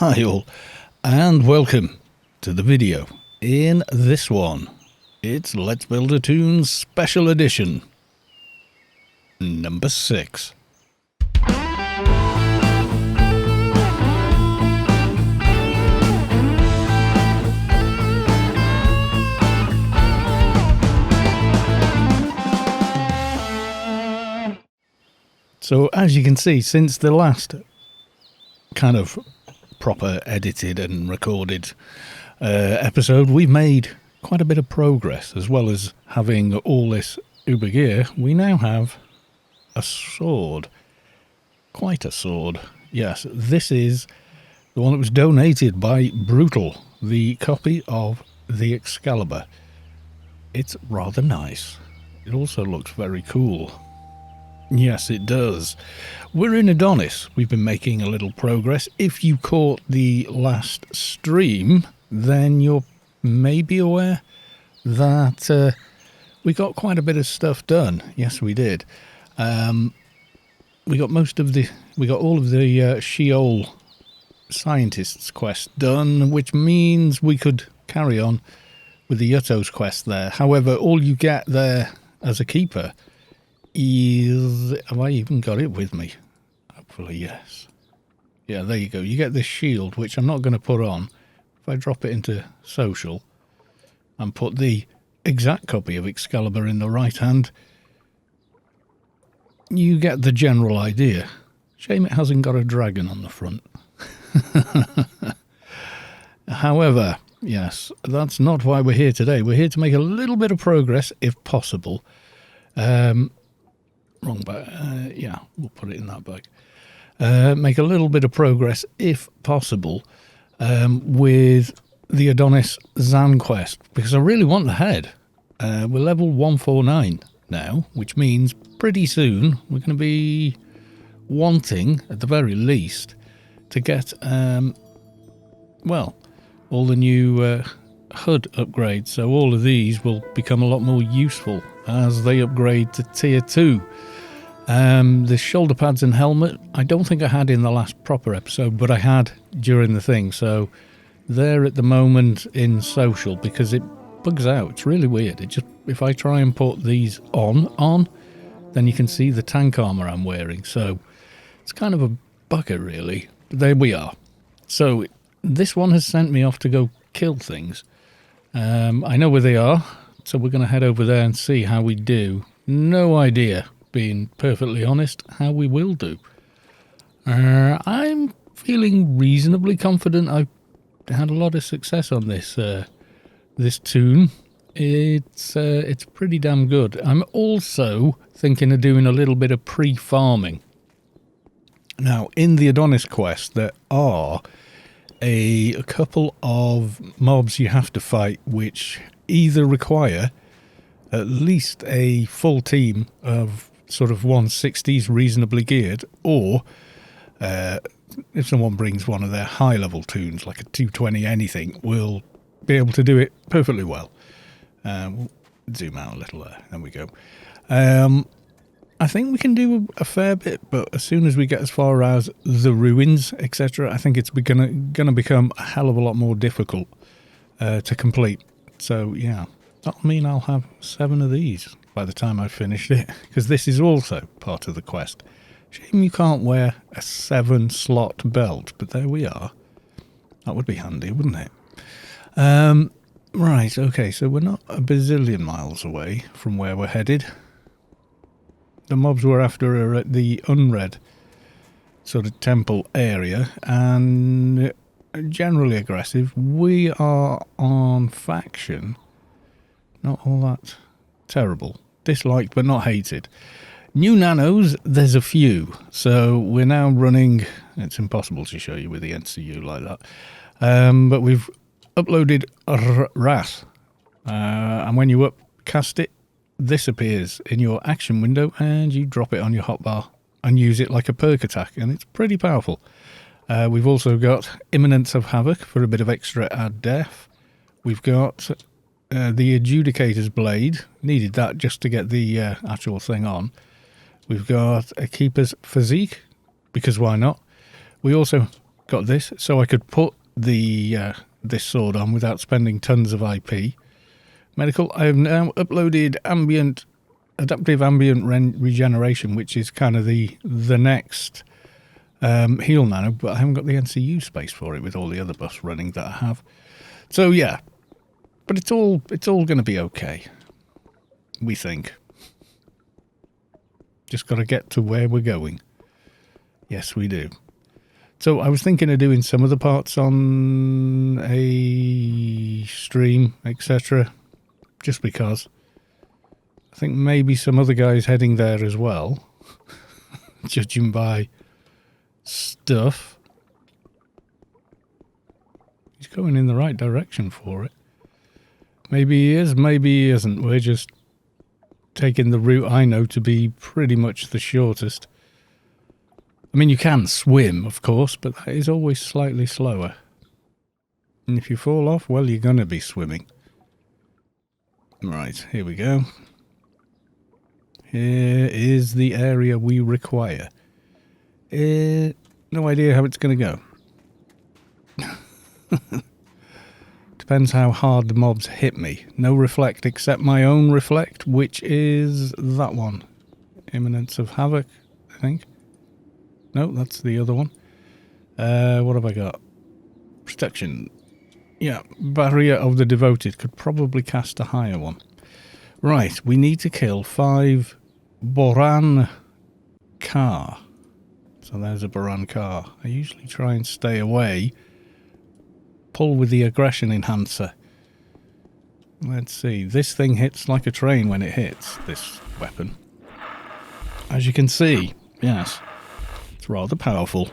Hi all, and welcome to the video. In this one, it's Let's Build a Toon Special Edition, number 6. So as you can see, since the last kind of proper edited and recorded episode, we've made quite a bit of progress. As well as having all this uber gear, we now have a sword. Quite a sword. Yes, this is the one that was donated by Brutal, the copy of the Excalibur. It's rather nice. It also looks very cool. Yes, it does. We're in Adonis. We've been making a little progress. If you caught the last stream, then you're maybe aware that we got quite a bit of stuff done. Yes, we did. We got all of the Sheol scientists quest done, which means we could carry on with the Yutos quest there. However, all you get there as a keeper is... Have I even got it with me? Hopefully, yes. Yeah, there you go. You get this shield, which I'm not going to put on. If I drop it into social and put the exact copy of Excalibur in the right hand, you get the general idea. Shame it hasn't got a dragon on the front. However, yes, that's not why we're here today. We're here to make a little bit of progress, if possible. Wrong bag. Yeah, we'll put it in that bag. Make a little bit of progress, if possible, with the Adonis Zan quest, because I really want the head. We're level 149 now, which means pretty soon we're going to be wanting, at the very least, to get, well, all the new HUD upgrades. So all of these will become a lot more useful as they upgrade to tier 2. The shoulder pads and helmet, I don't think I had in the last proper episode, but I had during the thing. So they're at the moment in social because it bugs out. It's really weird. It just, if I try and put these on, then you can see the tank armor I'm wearing. So it's kind of a bugger, really. But there we are. So this one has sent me off to go kill things. I know where they are, so we're going to head over there and see how we do. No idea, being perfectly honest, how we will do. I'm feeling reasonably confident. I had a lot of success on this this toon. It's pretty damn good. I'm also thinking of doing a little bit of pre-farming. Now, in the Adonis quest, there are a couple of mobs you have to fight which either require at least a full team of sort of 160s reasonably geared, or if someone brings one of their high level toons like a 220 anything, will be able to do it perfectly well. We'll zoom out a little there we go. I think we can do a fair bit, but as soon as we get as far as the ruins, etc., I think it's gonna become a hell of a lot more difficult to complete. So yeah, that'll mean I'll have 7 of these by the time I've finished it, because this is also part of the quest. Shame you can't wear a 7-slot belt, but there we are. That would be handy, wouldn't it? Right, okay, so we're not a bazillion miles away from where we're headed. The mobs we're after are at the Unread sort of temple area, and generally aggressive. We are on faction. Not all that terrible. Disliked but not hated. New nanos, there's a few. So we're now running... It's impossible to show you with the NCU like that. But we've uploaded Wrath. And when you upcast it, this appears in your action window and you drop it on your hotbar and use it like a perk attack, and it's pretty powerful. We've also got Imminence of Havoc for a bit of extra ad def. We've got the Adjudicator's Blade, needed that just to get the actual thing on. We've got a Keeper's Physique, because why not? We also got this so I could put the this sword on without spending tons of IP. Medical, I have now uploaded adaptive ambient regeneration, which is kind of the next heal nano, but I haven't got the NCU space for it with all the other buffs running that I have. So yeah, but it's all going to be okay, we think. Just got to get to where we're going. Yes, we do. So I was thinking of doing some of the parts on a stream, etc. Just because I think maybe some other guys heading there as well, judging by stuff. He's going in the right direction for it. Maybe he is, maybe he isn't. We're just taking the route I know to be pretty much the shortest. I mean, you can swim, of course, but that is always slightly slower. And if you fall off, well, you're going to be swimming. Right, here we go. Here is the area we require. No idea how it's going to go. Depends how hard the mobs hit me. No reflect except my own reflect, which is that one. Imminence of Havoc, I think. No, that's the other one. What have I got? Protection. Yeah, Barrier of the Devoted. Could probably cast a higher one. Right, we need to kill 5 Boran Car. So there's a Boran Car. I usually try and stay away. Pull with the aggression enhancer. Let's see. This thing hits like a train when it hits, this weapon. As you can see, yes, it's rather powerful.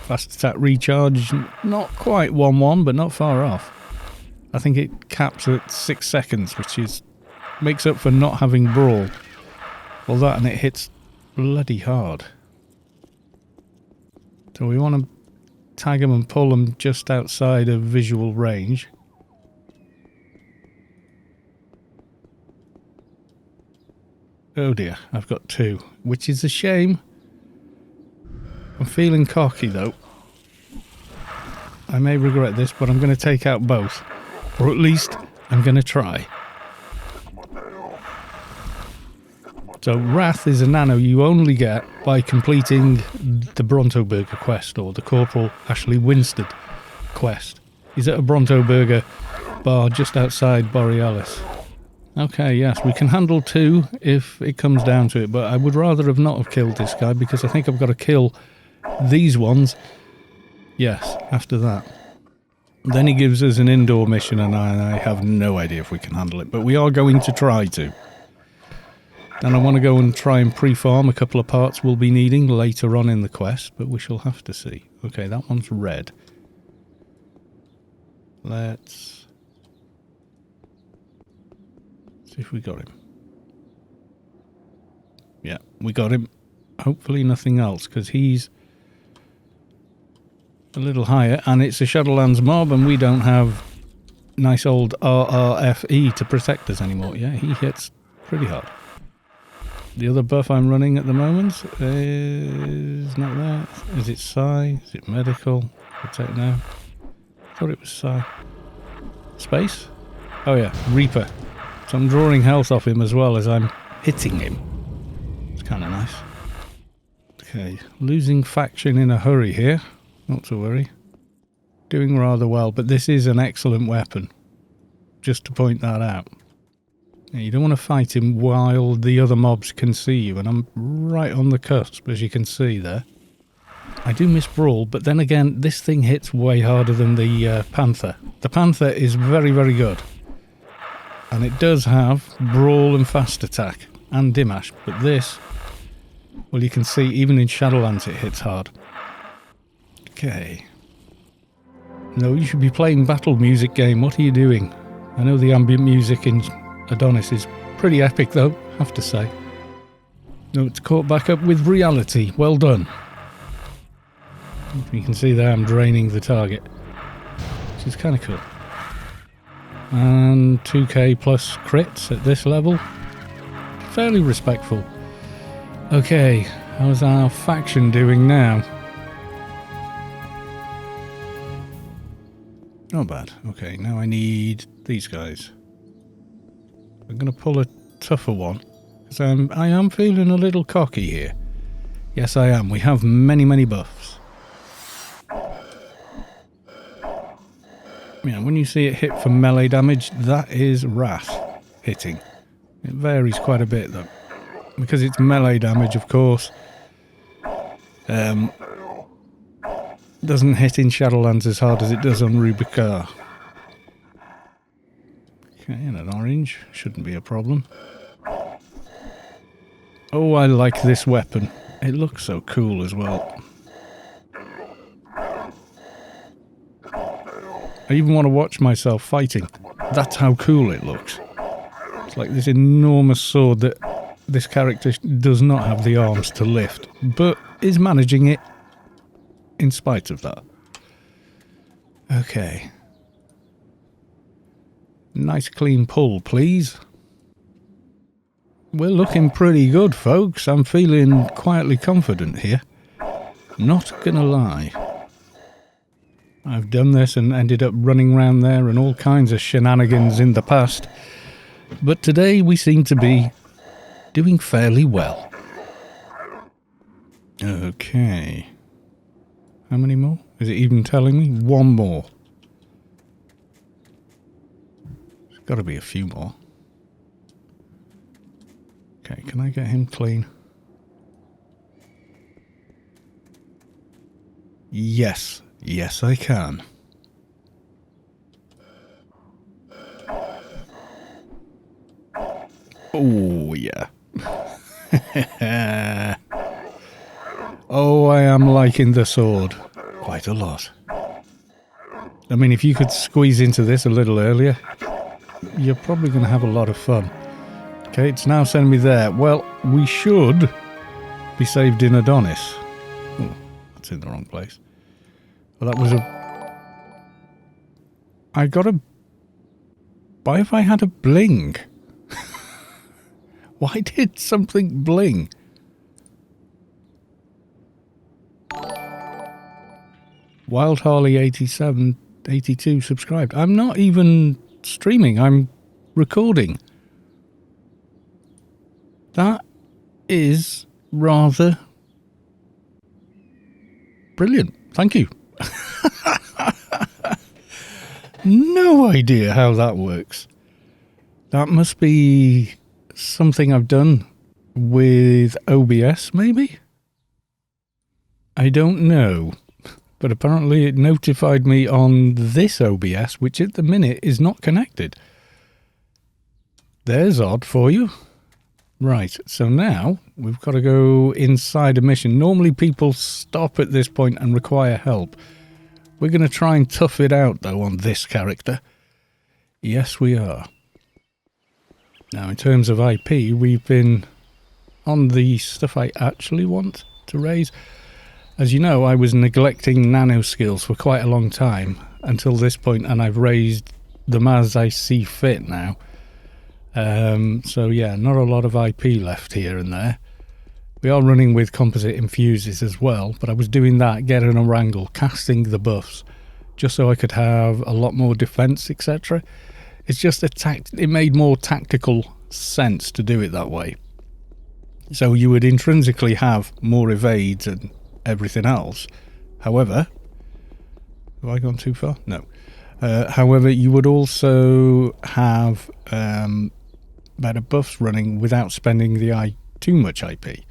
Fast attack recharge, not quite 1-1, but not far off. I think it caps at 6 seconds, which makes up for not having brawl. Well, that, and it hits bloody hard. So we want to tag them and pull them just outside of visual range. Oh dear, I've got 2, which is a shame. I'm feeling cocky though. I may regret this, but I'm going to take out both. Or at least, I'm going to try. So, Wrath is a nano you only get by completing the Brontoburger quest, or the Corporal Ashley Winstead quest. He's at a Brontoburger bar just outside Borealis. Okay, yes, we can handle 2 if it comes down to it, but I would rather have not have killed this guy, because I think I've got to kill these ones. Yes, after that. Then he gives us an indoor mission, and I have no idea if we can handle it, but we are going to try to. And I want to go and try and pre-farm a couple of parts we'll be needing later on in the quest, but we shall have to see. Okay, that one's red. Let's see if we got him. Yeah, we got him. Hopefully nothing else, because he's a little higher, and it's a Shadowlands mob, and we don't have nice old RRFE to protect us anymore. Yeah, he hits pretty hard. The other buff I'm running at the moment is not there. Is it Psi? Is it Medical? Protect now. I thought it was Psi. Space? Oh yeah, Reaper. So I'm drawing health off him as well as I'm hitting him. It's kind of nice. Okay, losing faction in a hurry here. Not to worry. Doing rather well, but this is an excellent weapon. Just to point that out. You don't want to fight him while the other mobs can see you, and I'm right on the cusp, as you can see there. I do miss Brawl, but then again, this thing hits way harder than the Panther. The Panther is very, very good. And it does have Brawl and Fast Attack, and Dimash, but this, well, you can see, even in Shadowlands, it hits hard. Okay. No, you should be playing battle music game. What are you doing? I know the ambient music in Adonis is pretty epic though, I have to say. No, it's caught back up with reality. Well done. You can see there I'm draining the target, which is kind of cool. And 2k plus crits at this level. Fairly respectful. Okay, How's our faction doing now? Not bad. Okay, now I need these guys. I'm going to pull a tougher one, because I am feeling a little cocky here. Yes, I am. We have many, many buffs. Yeah, when you see it hit for melee damage, that is wrath hitting. It varies quite a bit, though. Because it's melee damage, of course. Doesn't hit in Shadowlands as hard as it does on Rubikar. Okay, and an orange. Shouldn't be a problem. Oh, I like this weapon. It looks so cool as well. I even want to watch myself fighting. That's how cool it looks. It's like this enormous sword that this character does not have the arms to lift, but is managing it in spite of that. Okay. Nice clean pull, please. We're looking pretty good, folks. I'm feeling quietly confident here. Not gonna lie. I've done this and ended up running around there and all kinds of shenanigans in the past. But today we seem to be doing fairly well. Okay. How many more? Is it even telling me? One more. There's got to be a few more. Okay, can I get him clean? Yes. Yes, I can. Oh, yeah. Oh, I am liking the sword quite a lot. I mean, if you could squeeze into this a little earlier, you're probably going to have a lot of fun. Okay, it's now sending me there. Well, we should be saved in Adonis. Oh, that's in the wrong place. Well, that was a... I got a... Why have I had a bling? Why did something bling? Wild Harley 87, 82 subscribed. I'm not even streaming, I'm recording. That is rather brilliant. Thank you. No idea how that works. That must be something I've done with OBS, maybe? I don't know. But apparently it notified me on this OBS, which at the minute is not connected. There's odd for you. Right, so now we've got to go inside a mission. Normally people stop at this point and require help. We're going to try and tough it out, though, on this character. Yes, we are. Now, in terms of IP, we've been on the stuff I actually want to raise. As you know, I was neglecting nano skills for quite a long time until this point, and I've raised them as I see fit now. So yeah, not a lot of IP left here and there. We are running with composite infuses as well, but I was doing that, getting a wrangle, casting the buffs, just so I could have a lot more defense, etc. It's just it made more tactical sense to do it that way. So you would intrinsically have more evades and everything else. However, have I gone too far? No. However, you would also have better buffs running without spending too much IP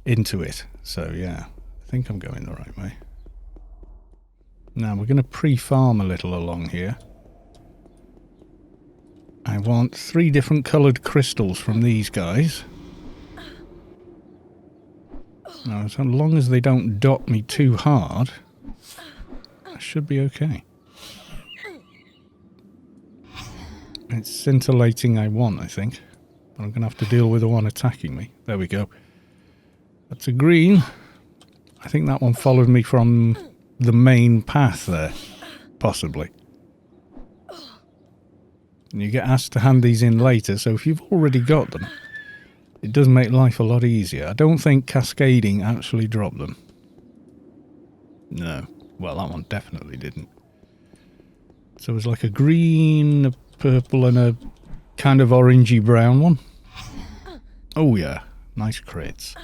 into it. So yeah, I think I'm going the right way. Now we're going to pre-farm a little along here. I want 3 different coloured crystals from these guys. Now, as long as they don't dot me too hard, I should be okay. It's scintillating I want, I think. But I'm going to have to deal with the one attacking me. There we go. That's a green. I think that one followed me from the main path there. Possibly. And you get asked to hand these in later, so if you've already got them, It does make life a lot easier. I don't think cascading actually dropped them. No. Well, that one definitely didn't. So it was like a green, a purple, and a kind of orangey brown one. Oh yeah, nice crits.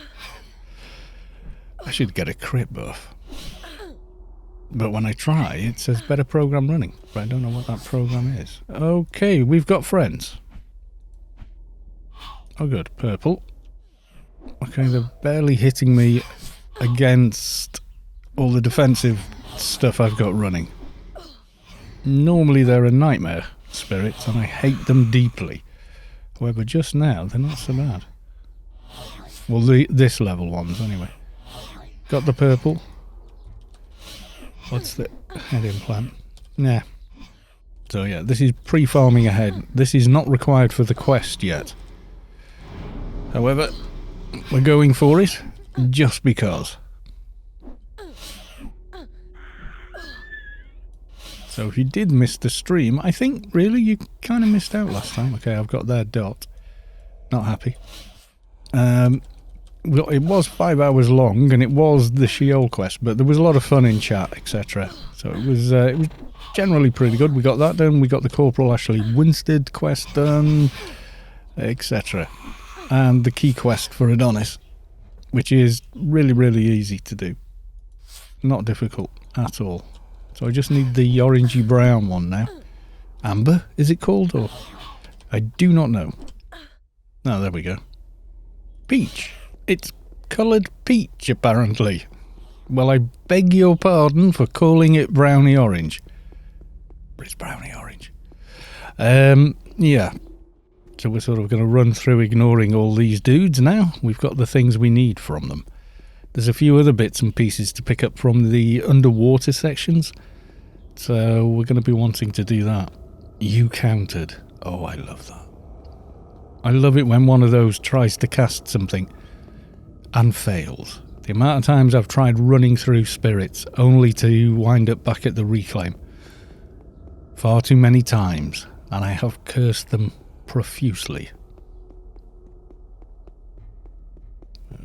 I should get a crit buff. But when I try, it says better program running. But I don't know what that program is. Okay, we've got friends. Oh good, purple. Okay, they're barely hitting me against all the defensive stuff I've got running. Normally they're a nightmare, spirits, and I hate them deeply. However, just now, they're not so bad. Well, this level ones, anyway. Got the purple. What's the head implant? Nah. So yeah, this is pre-farming ahead. This is not required for the quest yet. However, we're going for it just because. So if you did miss the stream, I think really you kind of missed out last time. Okay, I've got their dot. Not happy. Well, it was 5 hours long, and it was the Sheol quest, but there was a lot of fun in chat, etc. So it was generally pretty good. We got that done. We got the Corporal Ashley Winstead quest done, etc. And the key quest for Adonis, which is really, really easy to do. Not difficult at all. So I just need the orangey brown one now. Amber, is it called? Or I do not know. Oh, there we go. Peach. It's coloured peach, apparently. Well, I beg your pardon for calling it brownie orange. But it's brownie orange. Yeah. So we're sort of going to run through ignoring all these dudes now. We've got the things we need from them. There's a few other bits and pieces to pick up from the underwater sections. So we're going to be wanting to do that. You countered. Oh, I love that. I love it when one of those tries to cast something and fails. The amount of times I've tried running through spirits only to wind up back at the reclaim. Far too many times, and I have cursed them profusely.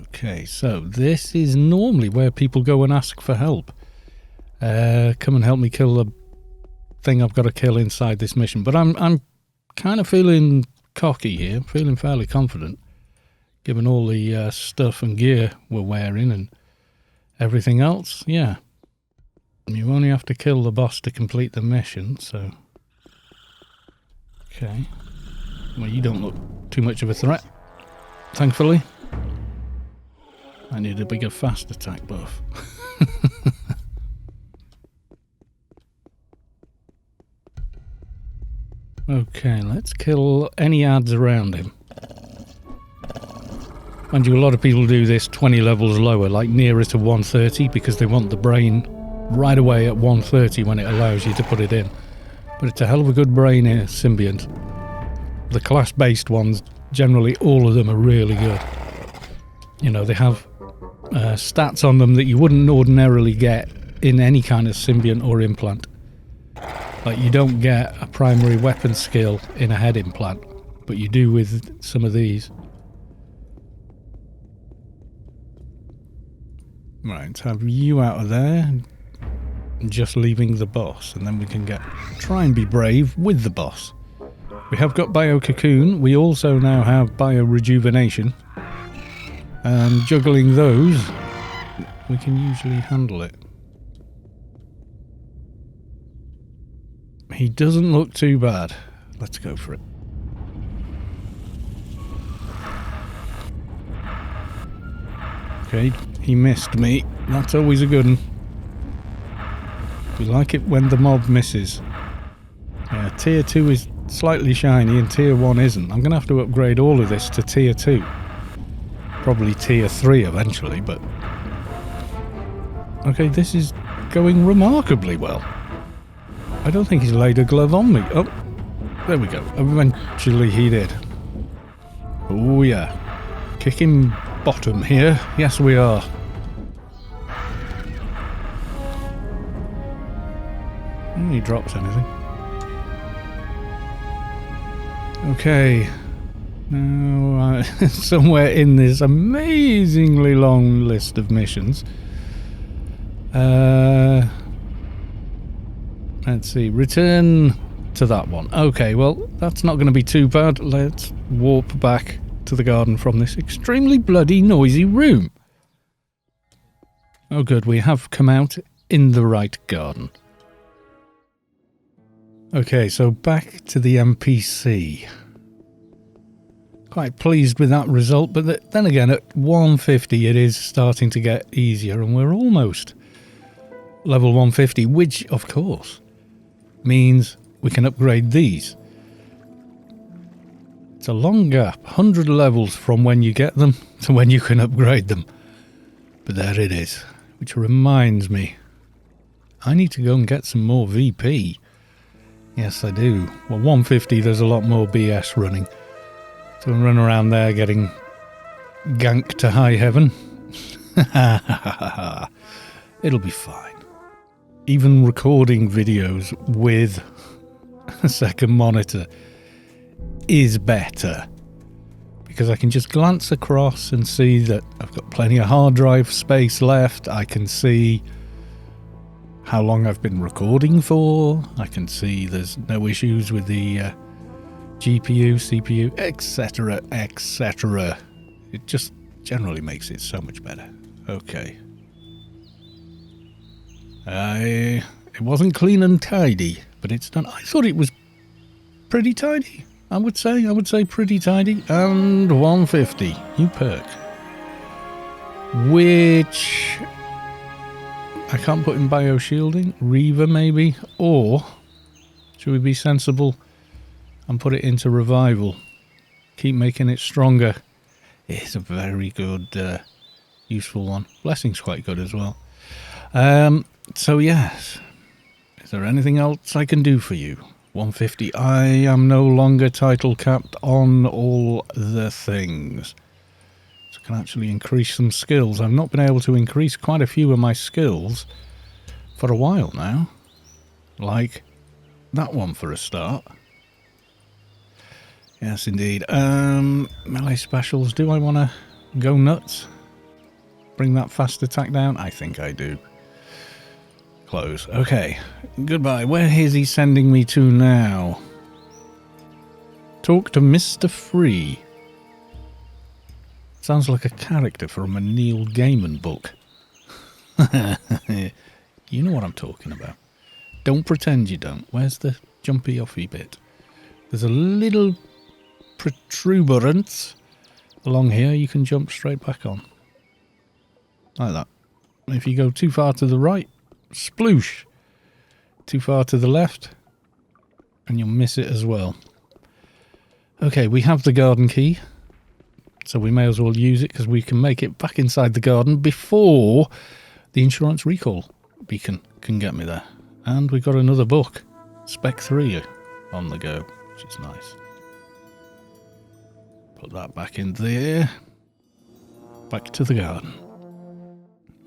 Okay, so this is normally where people go and ask for help. Come and help me kill the thing I've got to kill inside this mission. But I'm kind of feeling cocky here, feeling fairly confident. Given all the stuff and gear we're wearing and everything else, yeah. You only have to kill the boss to complete the mission, so... Okay. Well, you don't look too much of a threat, thankfully. I need a bigger fast attack buff. Okay, let's kill any ads around him. Mind you, a lot of people do this 20 levels lower, like nearer to 130, because they want the brain right away at 130 when it allows you to put it in. But it's a hell of a good brain here, symbiont. The class-based ones, generally all of them are really good. You know, they have stats on them that you wouldn't ordinarily get in any kind of symbiont or implant. Like, you don't get a primary weapon skill in a head implant, but you do with some of these. Right, let's have you out of there, and just leaving the boss, and then we can try and be brave with the boss. We have got Bio Cocoon, we also now have Bio Rejuvenation, and juggling those, we can usually handle it. He doesn't look too bad. Let's go for it. Okay, he missed me. That's always a good one. We like it when the mob misses. Yeah, tier 2 is slightly shiny and tier 1 isn't. I'm going to have to upgrade all of this to tier 2. Probably tier 3 eventually, but... Okay, this is going remarkably well. I don't think he's laid a glove on me. Oh, there we go. Eventually he did. Oh yeah. Kicking bottom here. Yes, we are. He drops anything. Okay. Now, somewhere in this amazingly long list of missions. Let's see. Return to that one. Okay, well, that's not going to be too bad. Let's warp back to the garden from this extremely bloody noisy room. Oh, good. We have come out in the right garden. Okay, so back to the NPC. Quite pleased with that result, but then again, at 150 it is starting to get easier, and we're almost level 150, which, of course, means we can upgrade these. It's a long gap, 100 levels from when you get them to when you can upgrade them. But there it is, which reminds me, I need to go and get some more VP. Yes, I do. Well, 150, there's a lot more BS running. So run around there getting ganked to high heaven. It'll be fine. Even recording videos with a second monitor is better, because I can just glance across and see that I've got plenty of hard drive space left. I can see how long I've been recording for. I can see there's no issues with the GPU, CPU, etc, etc. It just generally makes it so much better. Okay. It wasn't clean and tidy, but it's done. I thought it was pretty tidy. I would say pretty tidy. And 150, new perk. Which I can't put in bioshielding. Reaver maybe, or should we be sensible and put it into revival? Keep making it stronger. It's a very good, useful one. Blessing's quite good as well. So yes, is there anything else I can do for you? 150. I am no longer title capped on all the things. So I can actually increase some skills. I've not been able to increase quite a few of my skills for a while now. Like that one for a start. Yes, indeed. Melee specials. Do I want to go nuts? Bring that fast attack down? I think I do. Close. Okay. Goodbye. Where is he sending me to now? Talk to Mr. Free. Sounds like a character from a Neil Gaiman book. You know what I'm talking about. Don't pretend you don't. Where's the jumpy offy bit? There's a little protuberance along here you can jump straight back on. Like that. And if you go too far to the right, sploosh. Too far to the left, and you'll miss it as well. Okay, we have the garden key, so we may as well use it, because we can make it back inside the garden before the insurance recall beacon can get me there. And we've got another book, Spec 3, on the go, which is nice. Put that back in there. Back to the garden.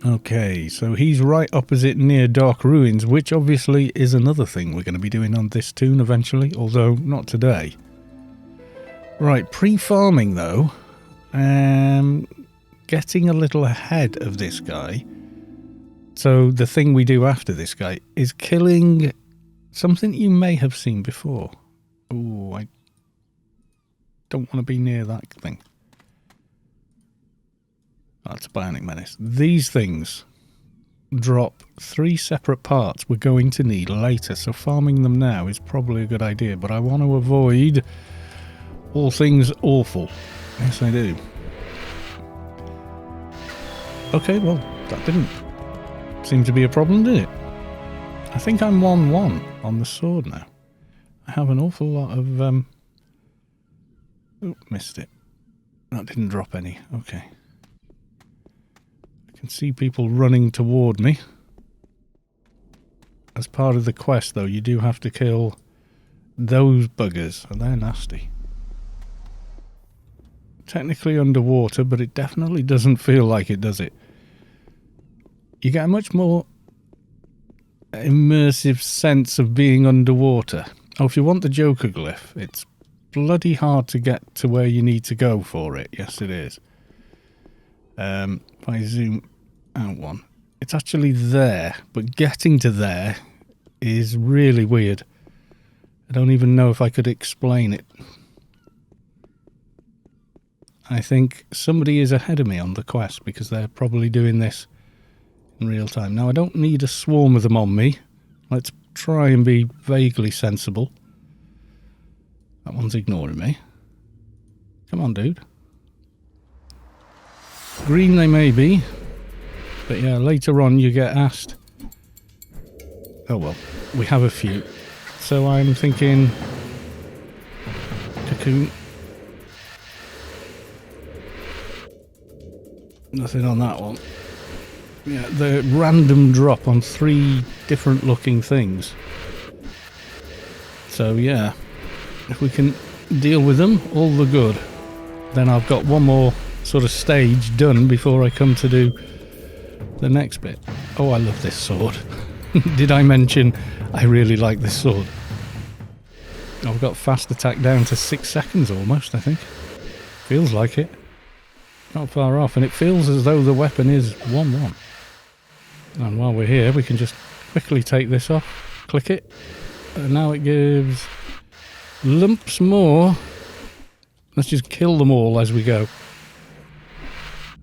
Okay, so he's right opposite near Dark Ruins, which obviously is another thing we're going to be doing on this toon eventually, although not today. Right, pre-farming though, getting a little ahead of this guy. So the thing we do after this guy is killing something you may have seen before. Ooh, I don't want to be near that thing. That's a Bionic Menace. These things drop 3 separate parts we're going to need later, so farming them now is probably a good idea, but I want to avoid all things awful. Yes, I do. Okay, well, that didn't seem to be a problem, did it? I think I'm 1-1 on the sword now. I have an awful lot of... Oh, missed it. That didn't drop any. Okay. I can see people running toward me. As part of the quest, though, you do have to kill those buggers, and they're nasty. Technically underwater, but it definitely doesn't feel like it, does it? You get a much more immersive sense of being underwater. Oh, if you want the Joker glyph, it's bloody hard to get to where you need to go for it. Yes, it is. If I zoom out one, it's actually there, but getting to there is really weird. I don't even know if I could explain it. I think somebody is ahead of me on the quest because they're probably doing this in real time. Now, I don't need a swarm of them on me. Let's try and be vaguely sensible. That one's ignoring me. Come on, dude. Green they may be. But yeah, later on you get asked. Oh well, we have a few. So I'm thinking... Cocoon. Nothing on that one. Yeah, the random drop on 3 different looking things. So yeah, if we can deal with them, all the good. Then I've got one more sort of stage done before I come to do the next bit. Oh, I love this sword. Did I mention I really like this sword? I've got fast attack down to 6 seconds almost, I think. Feels like it. Not far off, and it feels as though the weapon is 1-1. And while we're here, we can just quickly take this off, click it, and now it gives lumps more. Let's just kill them all as we go.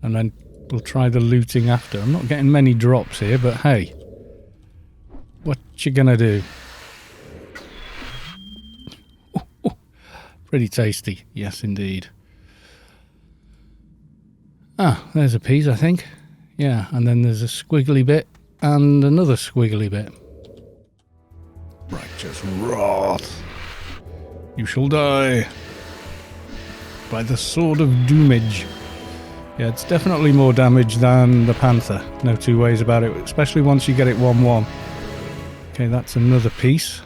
And then we'll try the looting after. I'm not getting many drops here, but hey. What you gonna do? Oh, pretty tasty. Yes, indeed. Ah, there's a piece, I think. Yeah, and then there's a squiggly bit and another squiggly bit. Righteous wrath. You shall die by the sword of doomage. Yeah, it's definitely more damage than the panther. No two ways about it, especially once you get it 1-1. Okay, that's another piece.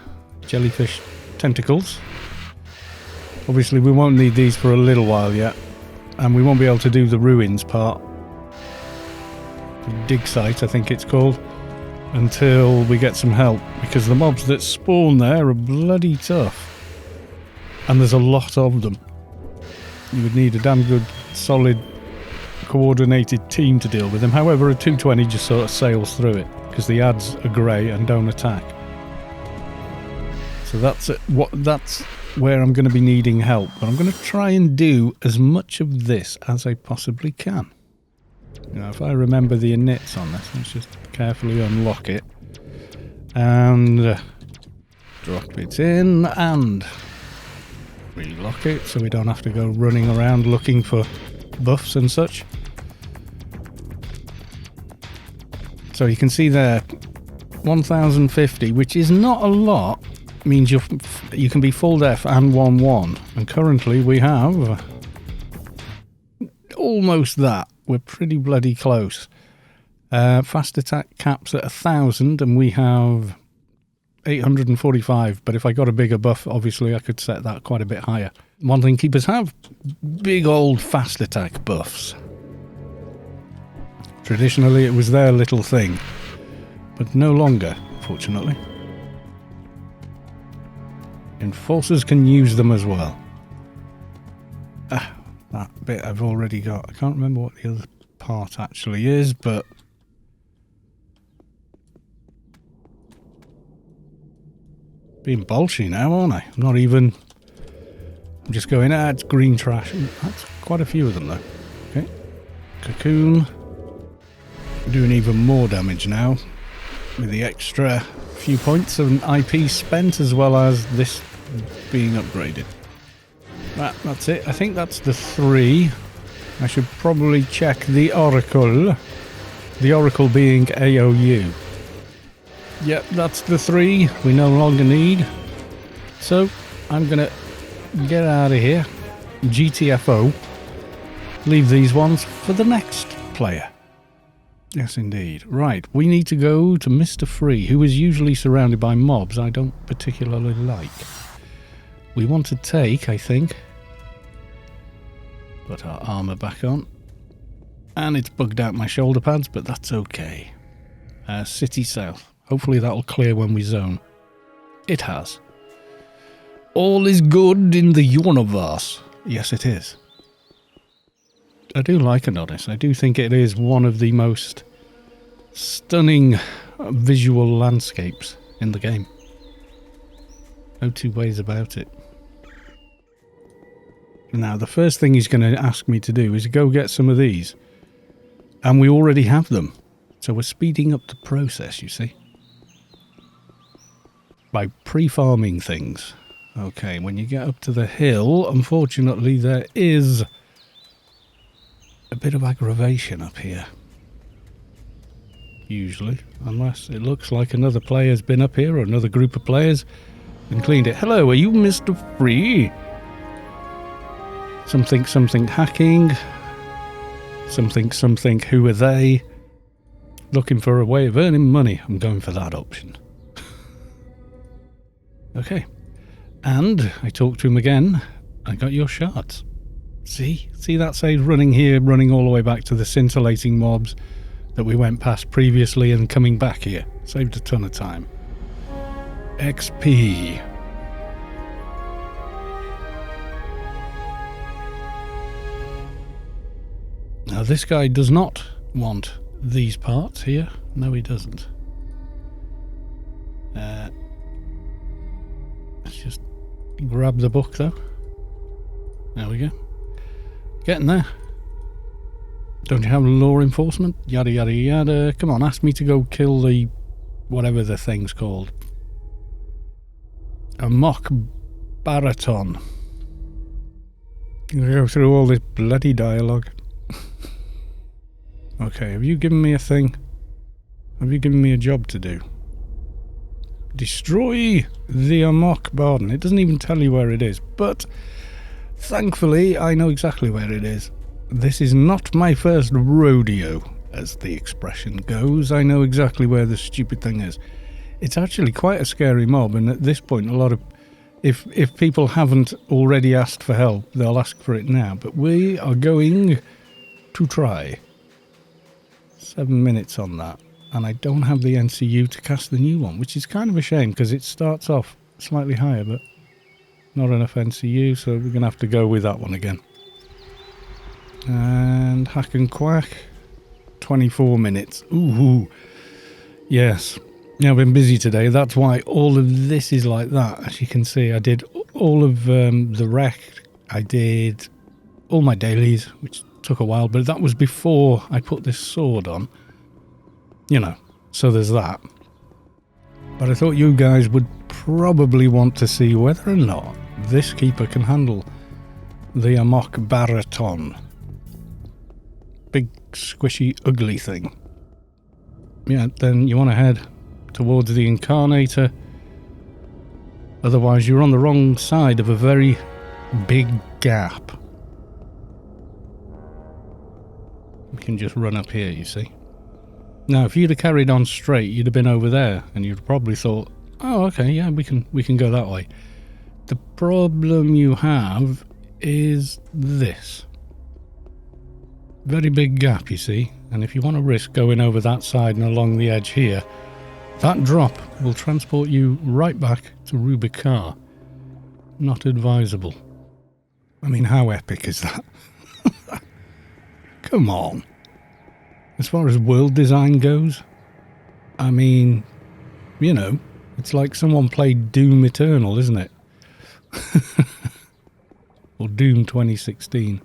Jellyfish tentacles. Obviously, we won't need these for a little while yet. And we won't be able to do the ruins part. The dig site, I think it's called. Until we get some help. Because the mobs that spawn there are bloody tough. And there's a lot of them. You would need a damn good, solid, coordinated team to deal with them. However, a 220 just sort of sails through it. Because the ads are grey and don't attack. So that's where I'm going to be needing help. But I'm going to try and do as much of this as I possibly can. You know, if I remember the inits on this, let's just carefully unlock it. And drop it in and relock it so we don't have to go running around looking for buffs and such. So you can see there, 1050, which is not a lot, means you can be full def and 1-1. And currently we have almost that. We're pretty bloody close. Fast attack caps at 1000 and we have 845. But if I got a bigger buff, obviously I could set that quite a bit higher. One thing keepers have big old fast attack buffs. Traditionally, it was their little thing, but no longer, fortunately. Enforcers can use them as well. That bit I've already got. I can't remember what the other part actually is, but... being bolshy now, aren't I? I'm not even... I'm just going, it's green trash. That's quite a few of them, though. Okay. Cocoon. Doing even more damage now with the extra few points of an IP spent as well as this being upgraded. That's it. I think that's the 3. I should probably check the Oracle. The Oracle being AOU. Yep, that's the 3 we no longer need. So I'm gonna get out of here. GTFO. Leave these ones for the next player. Yes, indeed. Right, we need to go to Mr. Free, who is usually surrounded by mobs I don't particularly like. We want to take, I think, put our armour back on. And it's bugged out my shoulder pads, but that's okay. City South. Hopefully that'll clear when we zone. It has. All is good in the universe. Yes, it is. I do like Anarchy. I do think it is one of the most stunning visual landscapes in the game. No two ways about it. Now, the first thing he's going to ask me to do is go get some of these. And we already have them. So we're speeding up the process, you see. By pre-farming things. Okay, when you get up to the hill, unfortunately there is a bit of aggravation up here. Usually, unless it looks like another player's been up here, or another group of players, and cleaned it. Hello, are you Mr. Free? Something hacking. Something who are they? Looking for a way of earning money. I'm going for that option. Okay. And I talked to him again. I got your shards. See that saves running here, running all the way back to the scintillating mobs that we went past previously and coming back here. Saved a ton of time. XP. Now this guy does not want these parts here. No, he doesn't. Let's just grab the book though. There we go. Getting there. Don't you have law enforcement? Yada yada yada. Come on, ask me to go kill the whatever the thing's called. A mock baritone. Go through all this bloody dialogue. Okay, have you given me a thing? Have you given me a job to do? Destroy the Amok Barden. It doesn't even tell you where it is, but thankfully I know exactly where it is. This is not my first rodeo, as the expression goes. I know exactly where the stupid thing is. It's actually quite a scary mob, and at this point a lot of... If people haven't already asked for help, they'll ask for it now. But we are going to try. 7 minutes on that. And I don't have the NCU to cast the new one, which is kind of a shame, because it starts off slightly higher, but not enough NCU, so we're going to have to go with that one again. And hack and quack. 24 minutes. Ooh. Yes. Yeah, I've been busy today. That's why all of this is like that. As you can see, I did all of the rec. I did all my dailies, which took a while, but that was before I put this sword on. You know, so there's that. But I thought you guys would probably want to see whether or not this keeper can handle the Amok Baritone. Big, squishy, ugly thing. Yeah, then you want to head towards the Incarnator. Otherwise, you're on the wrong side of a very big gap. We can just run up here, you see. Now, if you'd have carried on straight, you'd have been over there, and you'd probably thought, oh, okay, yeah, we can go that way. The problem you have is this. Very big gap, you see, and if you want to risk going over that side and along the edge here, that drop will transport you right back to Rubikar. Not advisable. I mean, how epic is that? Come on. As far as world design goes, I mean, you know, it's like someone played Doom Eternal, isn't it? Or Doom 2016.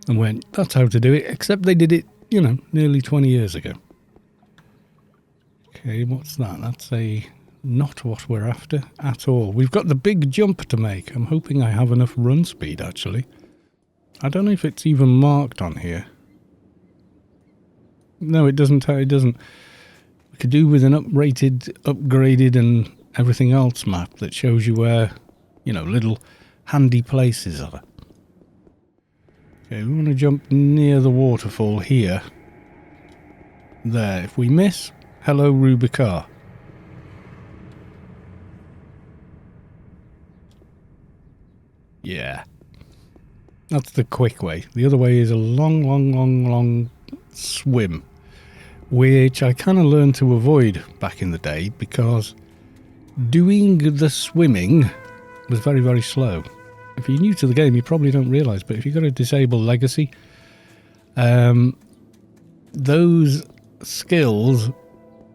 And went, that's how to do it, except they did it, you know, nearly 20 years ago. Okay, what's that? That's not what we're after at all. We've got the big jump to make. I'm hoping I have enough run speed, actually. I don't know if it's even marked on here. No, it doesn't. We could do with an upgraded and everything else map that shows you where, you know, little handy places are. Okay, we want to jump near the waterfall here. There. If we miss, hello Rubikar. Yeah. That's the quick way. The other way is a long swim, which I kind of learned to avoid back in the day, because doing the swimming was very, very slow. If you're new to the game, you probably don't realise, but if you've got to disable legacy, those skills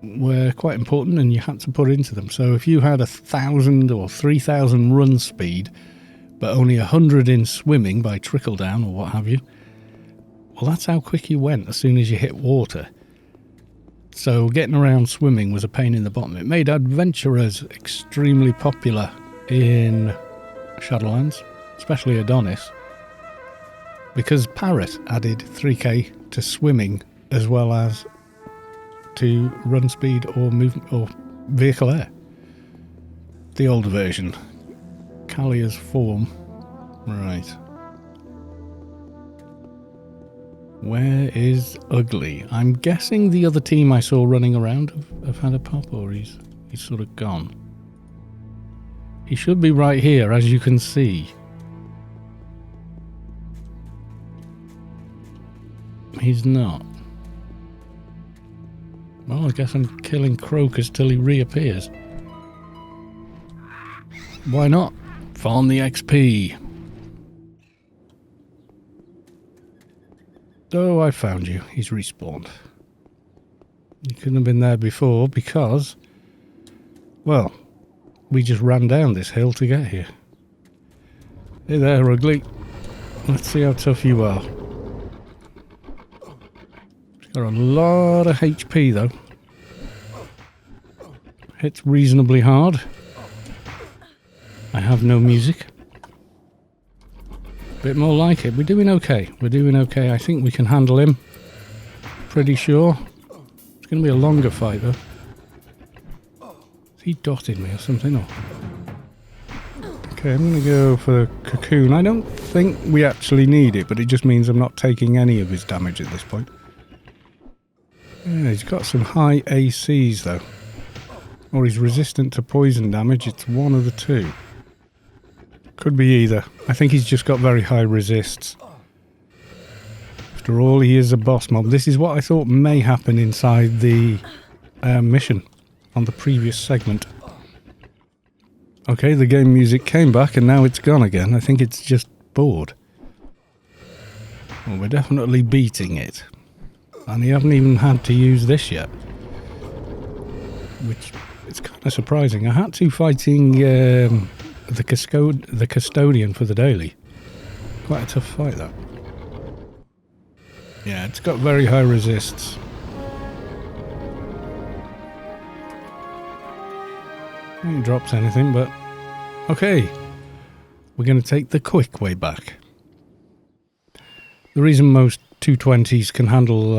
were quite important and you had to put into them. So if you had 1,000 or 3,000 run speed, but only 100 in swimming by trickle down or what have you, well, that's how quick you went as soon as you hit water. So getting around swimming was a pain in the bottom. It made adventurers extremely popular in Shadowlands, especially Adonis, because Parrot added 3k to swimming as well as to run speed or movement or vehicle air. The older version, Callia's form. Right. Where is Ugly? I'm guessing the other team I saw running around have had a pop, or he's sort of gone. He should be right here, as you can see. He's not. Well, I guess I'm killing Crocus till he reappears. Why not? Farm the XP. Oh, I found you. He's respawned. You couldn't have been there before because, well, we just ran down this hill to get here. Hey there, Ugly. Let's see how tough you are. He's got a lot of HP though. Hits reasonably hard. I have no music. Bit more like it. We're doing okay. We're doing okay. I think we can handle him. Pretty sure. It's going to be a longer fight though. Is he dotting me or something? Or... Okay, I'm going to go for Cocoon. I don't think we actually need it, but it just means I'm not taking any of his damage at this point. Yeah, he's got some high ACs though. Or he's resistant to poison damage. It's one of the two. Could be either. I think he's just got very high resists. After all, he is a boss mob. This is what I thought may happen inside the mission on the previous segment. Okay, the game music came back and now it's gone again. I think it's just bored. Well, we're definitely beating it. And you haven't even had to use this yet. Which is kind of surprising. I had to fighting the custodian for the daily. Quite a tough fight, that. Yeah, it's got very high resists. It drops anything, but okay. We're going to take the quick way back. The reason most 220s can handle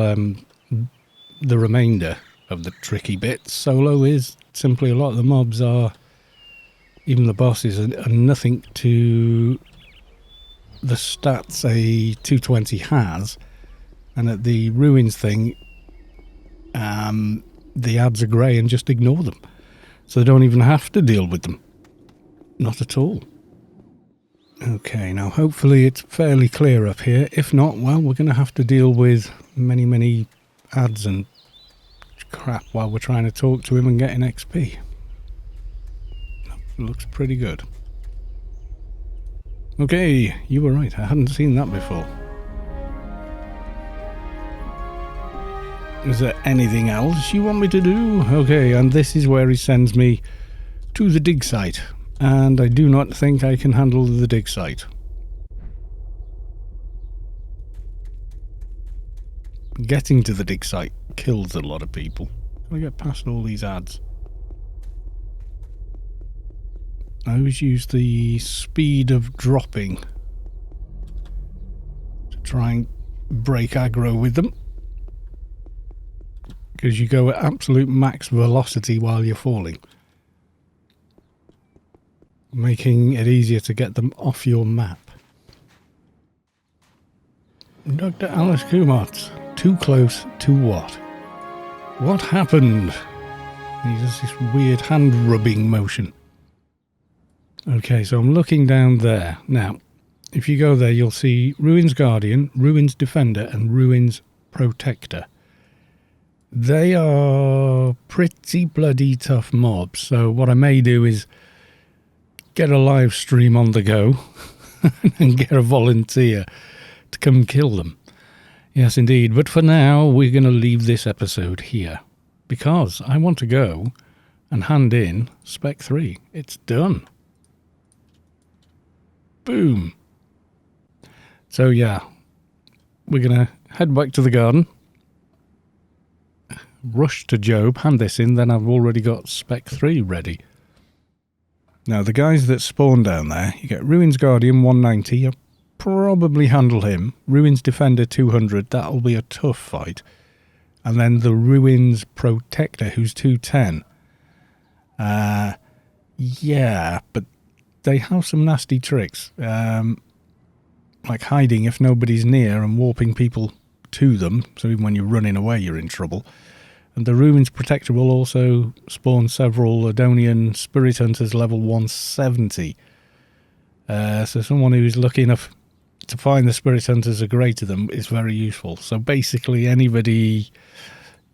the remainder of the tricky bits solo is simply a lot of the mobs are, even the bosses, are nothing to the stats a 220 has, and at the ruins thing the ads are grey and just ignore them, so they don't even have to deal with them. Not at all. Okay, now hopefully it's fairly clear up here. If not, well, we're going to have to deal with many ads and crap while we're trying to talk to him and getting XP. Looks pretty good. Okay, you were right. I hadn't seen that before. Is there anything else you want me to do? Okay, and this is where he sends me to the dig site. And I do not think I can handle the dig site. Getting to the dig site kills a lot of people. Can I get past all these ads? I always use the speed of dropping to try and break aggro with them, because you go at absolute max velocity while you're falling, making it easier to get them off your map. Dr. Alice Kumart, too close to what? What happened? He does this weird hand rubbing motion. Okay, so I'm looking down there. Now, if you go there, you'll see Ruins Guardian, Ruins Defender, and Ruins Protector. They are pretty bloody tough mobs, so what I may do is get a live stream on the go and get a volunteer to come kill them. Yes, indeed. But for now, we're going to leave this episode here because I want to go and hand in Spec 3. It's done. Boom. So, yeah, we're going to head back to the garden, rush to Job, hand this in, then I've already got Spec 3 ready. Now, the guys that spawn down there, you get Ruins Guardian 190, you'll probably handle him. Ruins Defender 200, that'll be a tough fight. And then the Ruins Protector, who's 210. Yeah, but they have some nasty tricks. Like hiding if nobody's near and warping people to them, so even when you're running away you're in trouble. And the Ruins Protector will also spawn several Adonian Spirit Hunters level 170. So someone who's lucky enough to find the Spirit Hunters are greater than is very useful. So basically anybody,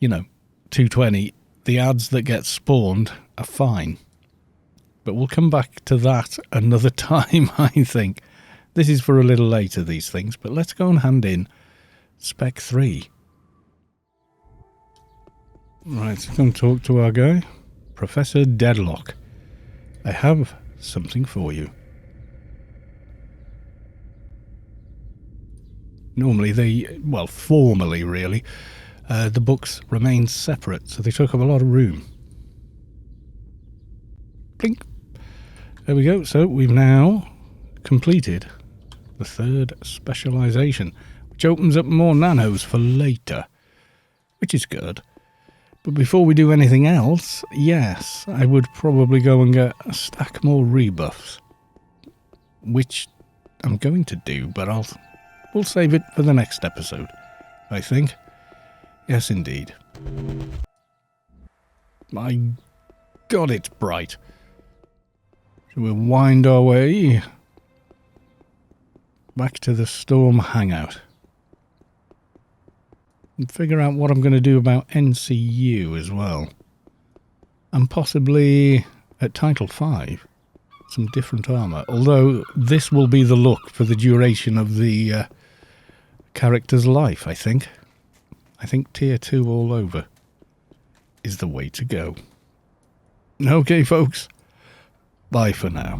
220, the ads that get spawned are fine. But we'll come back to that another time, I think. This is for a little later, these things, but let's go and hand in Spec 3. Right, so come talk to our guy, Professor Deadlock. I have something for you. Normally formally really, the books remain separate, so they took up a lot of room. Blink. There we go, so we've now completed the third specialization, which opens up more nanos for later, which is good. But before we do anything else, yes, I would probably go and get a stack more rebuffs, which I'm going to do, but we'll save it for the next episode, I think. Yes, indeed. My God, it's bright. So we'll wind our way back to the Storm Hangout and figure out what I'm going to do about NCU as well. And possibly at Title 5, some different armour. Although this will be the look for the duration of the character's life, I think. I think Tier 2 all over is the way to go. Okay, folks. Bye for now.